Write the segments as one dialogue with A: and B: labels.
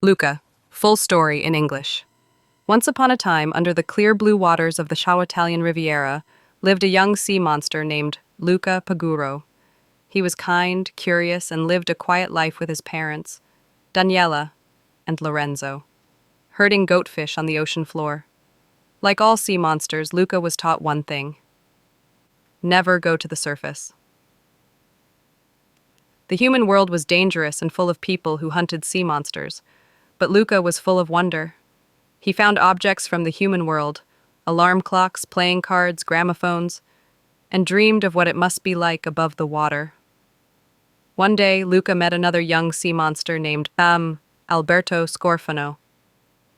A: Luca. Full story in English. Once upon a time, under the clear blue waters of the Italian Riviera, lived a young sea monster named Luca Paguro. He was kind, curious, and lived a quiet life with his parents, Daniela and Lorenzo, herding goatfish on the ocean floor. Like all sea monsters, Luca was taught one thing: never go to the surface. The human world was dangerous and full of people who hunted sea monsters, but Luca was full of wonder. He found objects from the human world, alarm clocks, playing cards, gramophones, and dreamed of what it must be like above the water. One day, Luca met another young sea monster named Alberto Scorfano,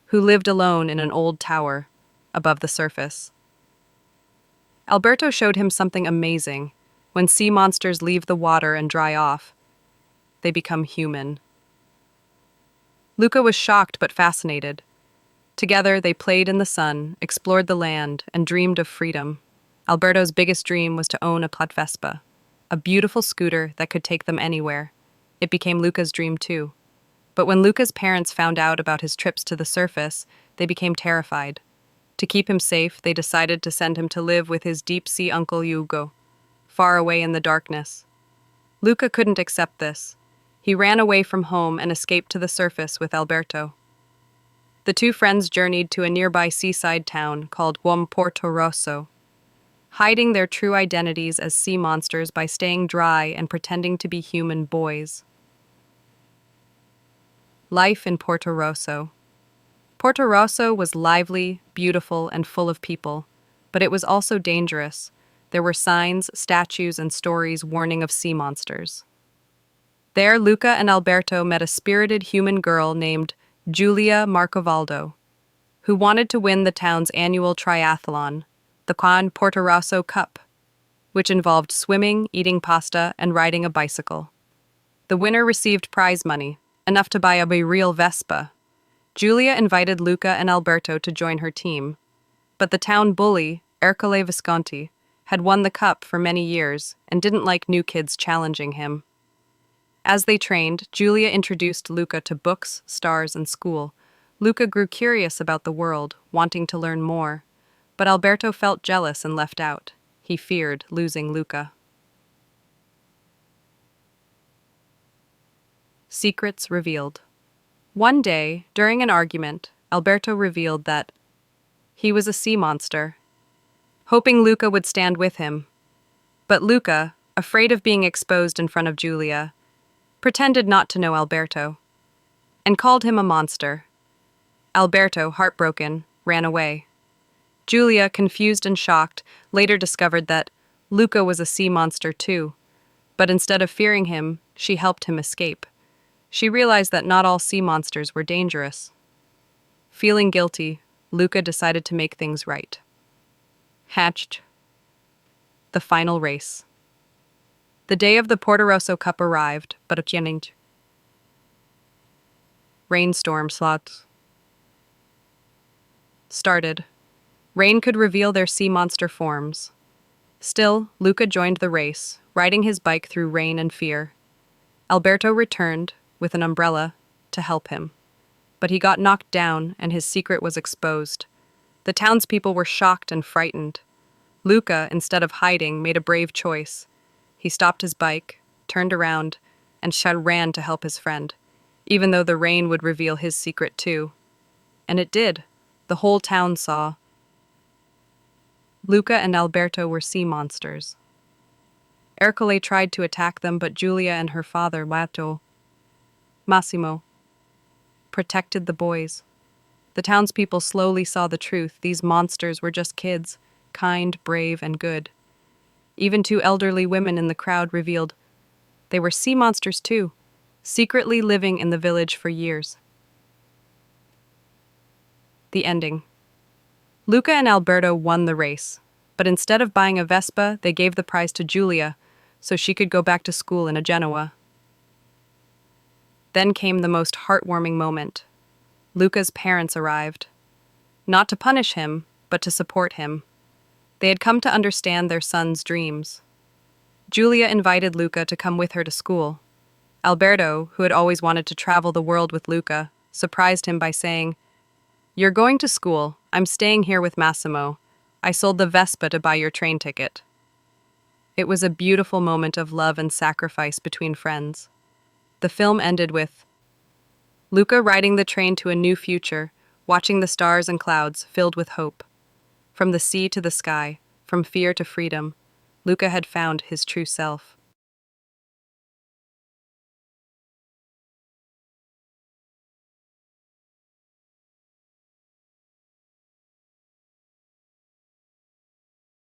A: who lived alone in an old tower above the surface. Alberto showed him something amazing. When sea monsters leave the water and dry off, they become human. Luca was shocked but fascinated. Together, they played in the sun, explored the land, and dreamed of freedom. Alberto's biggest dream was to own a Platvespa, a beautiful scooter that could take them anywhere. It became Luca's dream too. But when Luca's parents found out about his trips to the surface, they became terrified. To keep him safe, they decided to send him to live with his deep-sea uncle Hugo, far away in the darkness. Luca couldn't accept this. He ran away from home and escaped to the surface with Alberto. The two friends journeyed to a nearby seaside town called Porto Rosso, hiding their true identities as sea monsters by staying dry and pretending to be human boys. Life in Porto Rosso. Porto Rosso was lively, beautiful, and full of people, but it was also dangerous. There were signs, statues, and stories warning of sea monsters. There, Luca and Alberto met a spirited human girl named Giulia Marcovaldo, who wanted to win the town's annual triathlon, the Porto Rosso Cup, which involved swimming, eating pasta, and riding a bicycle. The winner received prize money, enough to buy a real Vespa. Giulia invited Luca and Alberto to join her team, but the town bully, Ercole Visconti, had won the cup for many years and didn't like new kids challenging him. As they trained, Giulia introduced Luca to books, stars, and school. Luca grew curious about the world, wanting to learn more, but Alberto felt jealous and left out. He feared losing Luca. Secrets revealed. One day, during an argument, Alberto revealed that he was a sea monster, hoping Luca would stand with him. But Luca, afraid of being exposed in front of Giulia, pretended not to know Alberto, and called him a monster. Alberto, heartbroken, ran away. Giulia, confused and shocked, later discovered that Luca was a sea monster too, but instead of fearing him, she helped him escape. She realized that not all sea monsters were dangerous. Feeling guilty, Luca decided to make things right. Hatched. The final race. The day of the Porto Rosso Cup arrived, but a rainstorm started. Rain could reveal their sea monster forms. Still, Luca joined the race, riding his bike through rain and fear. Alberto returned, with an umbrella, to help him. But he got knocked down, and his secret was exposed. The townspeople were shocked and frightened. Luca, instead of hiding, made a brave choice. He stopped his bike, turned around, and ran to help his friend, even though the rain would reveal his secret too. And it did. The whole town saw. Luca and Alberto were sea monsters. Ercole tried to attack them, but Giulia and her father, Massimo, protected the boys. The townspeople slowly saw the truth. These monsters were just kids, kind, brave, and good. Even two elderly women in the crowd revealed they were sea monsters too, secretly living in the village for years. The ending. Luca and Alberto won the race, but instead of buying a Vespa, they gave the prize to Giulia so she could go back to school in Genoa. Then came the most heartwarming moment. Luca's parents arrived, not to punish him, but to support him. They had come to understand their son's dreams. Giulia invited Luca to come with her to school. Alberto, who had always wanted to travel the world with Luca, surprised him by saying, "You're going to school. I'm staying here with Massimo. I sold the Vespa to buy your train ticket." It was a beautiful moment of love and sacrifice between friends. The film ended with Luca riding the train to a new future, watching the stars and clouds filled with hope. From the sea to the sky, from fear to freedom, Luca had found his true self.